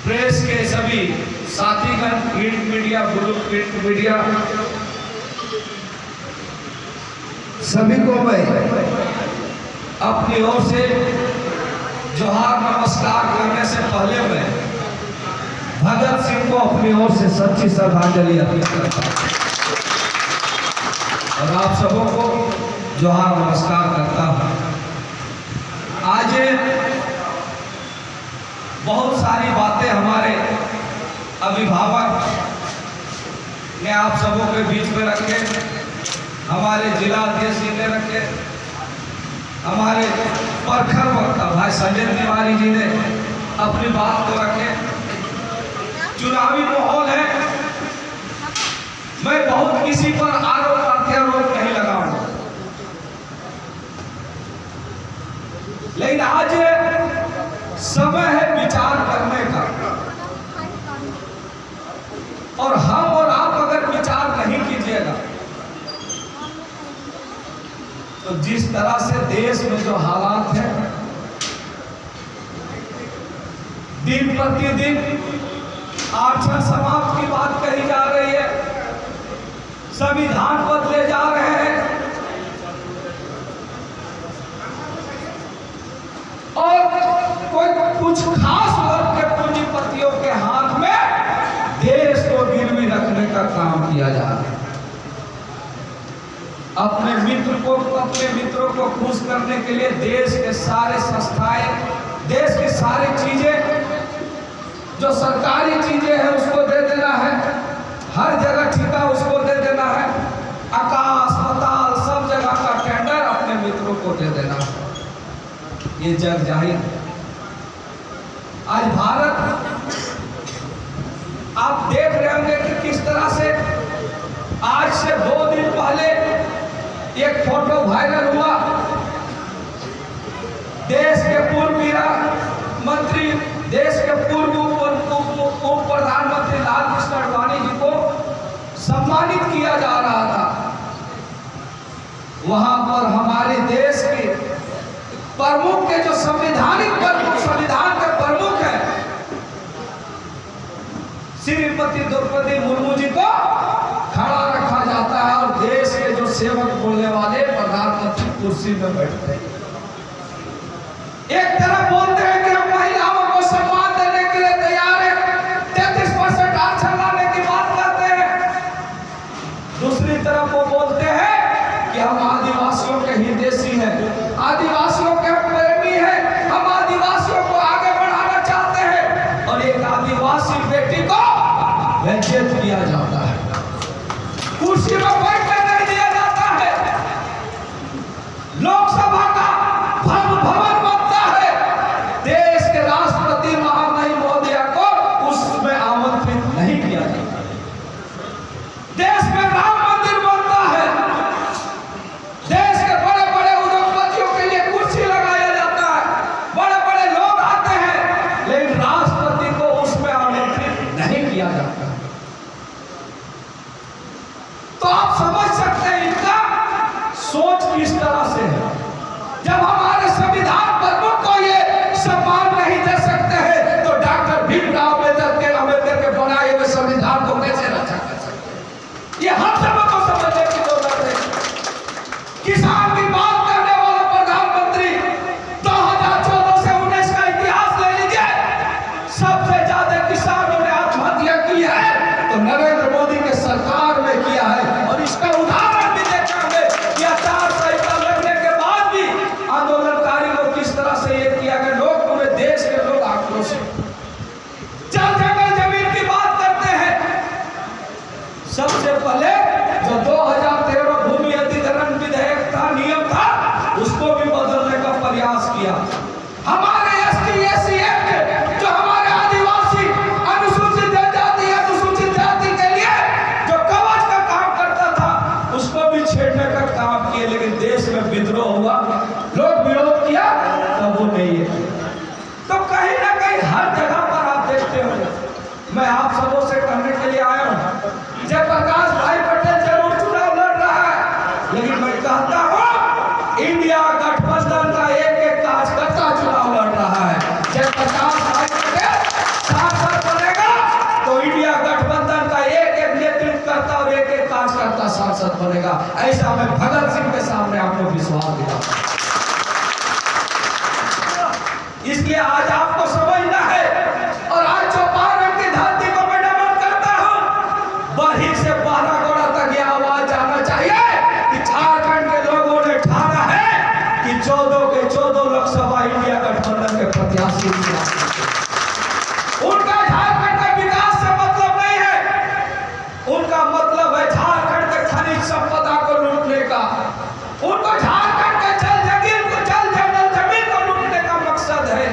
Press के सभी साथीगण, print media, blue print media, सभी को मैं अपनी ओर से जोहार नमस्कार करने से पहले मैं भगत सिंह को अपनी ओर से सच्ची श्रद्धांजलि अर्पित करता हूं और आप सबों को जोहार नमस्कार करता हूं। आज बहुत सारी बातें हमारे अभिभावक ने आप सबों के बीच में रखे, हमारे जिला अध्यक्ष जी ने रखे, हमारे प्रखर वक्ता भाई संजय तिवारी जी ने अपनी बात को रखे। चुनावी माहौल है, मैं बहुत किसी पर आरोप प्रत्यारोप नहीं लगाऊंगा, लेकिन आज समय है विचार करने का। और हम और आप अगर विचार नहीं कीजिएगा तो जिस तरह से देश में जो हालात है, दिन प्रतिदिन आरक्षण समाप्त की बात कही जा रही है, संविधान बदले जा रहे हैं और कोई कुछ खास वर्ग के पूंजीपतियों के हाथ में देश को गिरवी रखने का काम किया जा रहा है। अपने मित्रों को खुश करने के लिए देश के सारे संस्थाएं, देश की सारी चीजें, जो सरकारी चीजें हैं उसको दे देना है, हर जगह ठेका उसको दे देना है, आकाश पाताल सब जगह का टेंडर अपने मित्रों को दे देना है। ये जग जाहिर है। आज भारत, आप देख रहे होंगे कि किस तरह से आज से 2 दिन पहले एक फोटो वायरल हुआ। देश के पूर्व मंत्री, देश के पूर्व उप प्रधानमंत्री लाल कृष्ण आडवाणी जी को सम्मानित किया जा रहा था। वहां पर हमारे देश के प्रमुख के जो संवैधानिक प्रमुख, संविधान के प्रमुख है, श्रीमती द्रौपदी मुर्मू जी को खड़ा रखा जाता है और देश के जो सेवक बोलने वाले प्रधानमंत्री कुर्सी में बैठते हैं। एक तरफ बोलते हैं कि हम महिलाओं को सम्मान देने के लिए तैयार है, 33% आरक्षण लाने की बात करते हैं। दूसरी तरफ वो बोलते हैं कि हम आदिवासियों के हितैषी हैं, आदिवासियों के प्रेमी हैं, हम आदिवासियों को आगे बढ़ाना चाहते हैं। और एक आदिवासी बेटी को वंचित किया जाता है, कुर्सी में बैठने नहीं दिया जाता है, लोकसभा का भवन बनता है, देश के राष्ट्रपति महामहिम महोदया को उसमें आमंत्रित नहीं किया जाता है, देश में राम मंदिर बनता है, देश के बड़े बड़े उद्योगपतियों के लिए कुर्सी लगाया जाता है, बड़े बड़े लोग आते हैं, लेकिन राष्ट्रपति को उसमें आमंत्रित नहीं किया जाता है। तो आप समझ सकते हैं इनका सोच किस तरह से है। जब हमारे संविधान प्रमुख को ये सम्मान नहीं दे सकते हैं तो डॉक्टर भीमराव अम्बेडकर के बनाए हुए संविधान को कैसे रक्षा कर सकते हैं? ये हम सबको तो समझने की जरूरत है। किसान की बात करने वाला प्रधानमंत्री 2014 से 19 का इतिहास ले लीजिए, सबसे ज्यादा किसानों ने आत्महत्या की है तो नरेंद्र मोदी के सरकार में किया है। और इसका उदाहरण भी देखेंगे कि आचार संहिता लगने के बाद भी आंदोलनकारी लोग किस तरह से ये किया गया, लोग पूरे देश के लोग आक्रोशित। जल जंगल जमीन की बात करते हैं, सबसे पहले जो 2013 भूमि अधिग्रहण विधेयक था, नियम था, उसको भी बदलने का प्रयास किया। हमारे एसटी एससी एक्ट, जो हमारे आदिवासी अनुसूचित जनजाति के लिए जो कवच का काम करता था, उसको भी छेड़ने का काम किए। लेकिन देश में विद्रोह हुआ, लोग विरोध किया, तब वो नहीं है। तो कहीं ना कहीं हर जगह पर आप देखते हो, मैं आप सबों से कहने के लिए आया हूं, जयप्रकाश भाई पटेल जरूर चुनाव लड़ रहा है, लेकिन मैं कहता हूं इंडिया गठबंधन का एक कार्यकर्ता चुनाव लड़ रहा है। जयप्रकाश 50 सांसद बनेगा तो इंडिया गठबंधन का एक एक नेतृत्व करता और एक एक कार्यकर्ता सांसद बनेगा। ऐसा मैं भगत सिंह के सामने आपको विश्वास दिलाता हूं। इसलिए आज आपको समझना है और आज चौपारण की धरती को मैं नमन करता हूं। बरही से बारागोड़ा तक यह आवाज जाना चाहिए कि झारखंड के लोगों ने ठाना है कि 14 के 14 लोकसभा इंडिया गठबंधन के प्रत्याशी उनका झारखंड का विकास से मतलब नहीं है, उनका मतलब है झारखंड के खनिज संपदा को लूटने का। उनको झारखंड के जल जमीन को लूटने का मकसद है।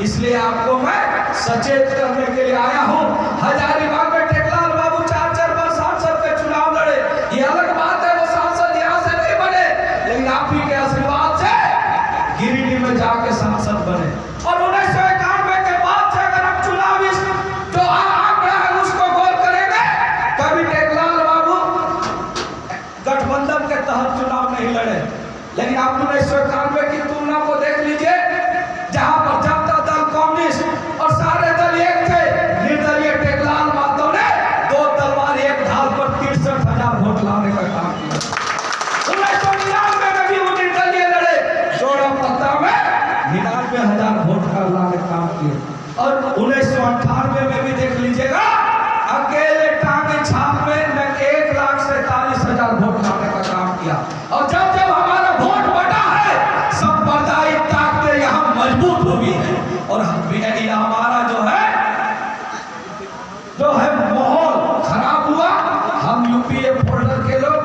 इसलिए आपको मैं सचेत करने के लिए आया हूं। हजारीबाग में टेकलाल बाबू 4 बार सांसद के चुनाव लड़े, ये अलग बात है, वो सांसद यहां से नहीं बने, लेकिन आप ही के आशीर्वाद से गिरिडीह में जाके सांसद बने। और 1991 के बाद से अगर हम चुनाव जो आंकड़ा है उसको गौर करेंगे, कभी टेकलाल बाबू गठबंधन के तहत चुनाव नहीं लड़े। लेकिन आप 1991 की तुलना को देख लीजिए, जहां पर जनता दल, कांग्रेस और सारे दल एक थे, निर्दलीय टेकलाल माधव ने 2 तलवार एक ढाल पर 63,000 वोट लाने का काम किया। 1999 में भी वो निर्दलीय लड़े, जोड़ा पत्ता में 99,000 वोट का लाने का काम किए। और 1998 में भी देख लीजिएगा, अकेले टांगे छाप में 1,47,000 वोट लाने का काम किया। और जब जब हमारा वोट बढ़ा है, सांप्रदायिक ताकतें यहाँ मजबूत हो गई है। और हमारा जो है माहौल खराब हुआ। हम यूपीए फोल्डर के लोग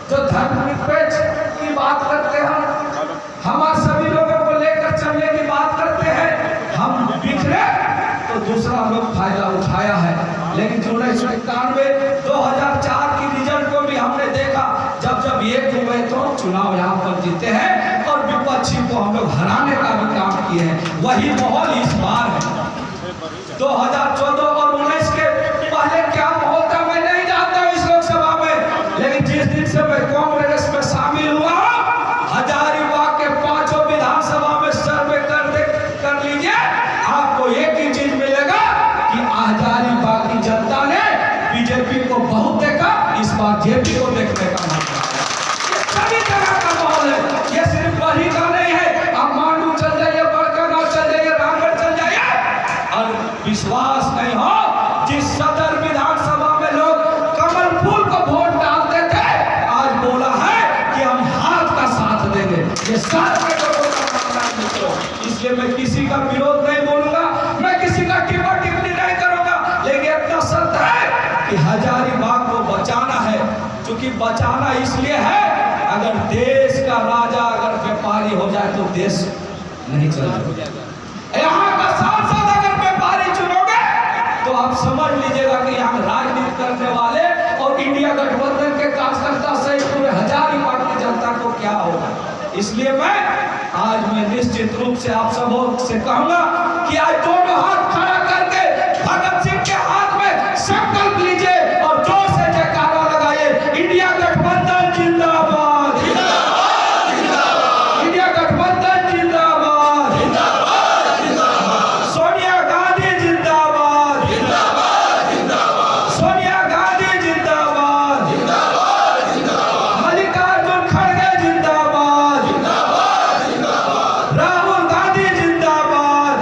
जो धर्मनिरपेक्ष की बात करते हैं, हमारे सभी लोगों को लेकर चलने की बात करते हैं, हम बिखरे तो दूसरा लोग फायदा उठाया है। लेकिन 1991 2004 की रिजल्ट को भी हमने देखा, जब जब एक हुए तो चुनाव यहाँ पर जीते हैं और विपक्षी को हम लोग हराने का भी काम किए हैं। वही माहौल इस बार है। 2014 और 19 के पहले क्या माहौल था मैं नहीं जानता हूँ इस लोकसभा में, लेकिन जिस दिन से मैं कांग्रेस में शामिल हुआ, हजारीबाग के 5 विधानसभा में सर्वे कर लीजिए, आपको एक ही चीज मिलेगा कि हजारीबाग की जनता ने बीजेपी को बहुत देखा, इस बार जेपी को देखने का मौका है। ये सभी तरह का माहौल है, ये सिर्फ बरही का नहीं है। आप मांडू चल जाइए, बड़कागांव चल जाइए, रामगढ़ चल जाइए, और विश्वास नहीं हो, जिस सदर विधानसभा में लोग कमल फूल को वोट डालते थे, आज बोला है कि हम हाथ का साथ देंगे। ये साथ के लोगों का मामला है मित्रों। इसलिए मैं किसी का विरोध नहीं बोलूंगा, मैं किसी का टिप्पणी नहीं करूंगा, लेकिन इतना सत्य है कि हजारीबाग को बचाना है। क्योंकि बचाना इसलिए है, अगर देश का राजा अगर व्यापारी हो जाए तो देश नहीं चलेगा। यहाँ का सांसद अगर व्यापारी चुनोगे तो आप समझ लीजिएगा कि यहाँ राजनीति करने वाले और इंडिया गठबंधन के कार्यकर्ता सहित पूरे हजारीबाग की जनता को क्या होगा। इसलिए मैं निश्चित रूप से आप सब से कहूंगा कि आज दोनों हाथ खड़ा करके भगत सिंह के हाथ में संकल्प लीजिए और जोर से जयकारा लगाइए, इंडिया गठबंधन जिंदाबाद, इंडिया गठबंधन जिंदाबाद, सोनिया गांधी जिंदाबाद, सोनिया गांधी जिंदाबाद, मल्लिकार्जुन खड़गे जिंदाबाद, राहुल गांधी जिंदाबाद,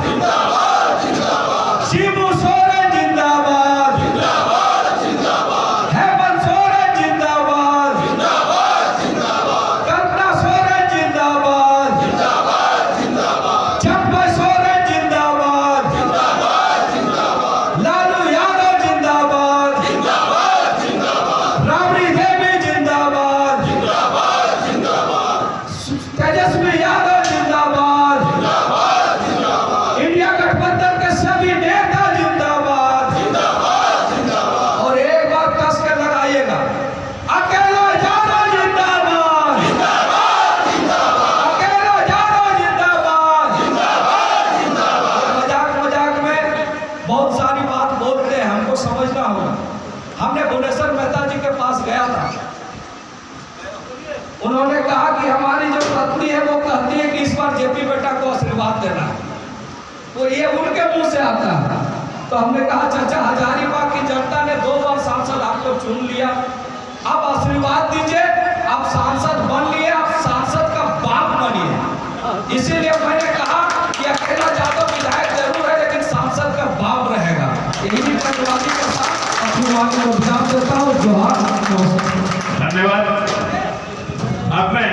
के मुंह से आता है। तो हमने कहा चाचा हजारीबाग की जनता ने 2 बार सांसद आपको चुन लिया, अब आशीर्वाद दीजिए, आप सांसद बन लिए, आप सांसद का बाप बनिए। इसीलिए मैंने कहा कि अकेला यादव विधायक जरूर है लेकिन सांसद का बाप रहेगा। इन्हीं प्रतिवादी के साथ अपनी बात को विराम देता हूँ। जोहार, धन्यवाद। अब मैं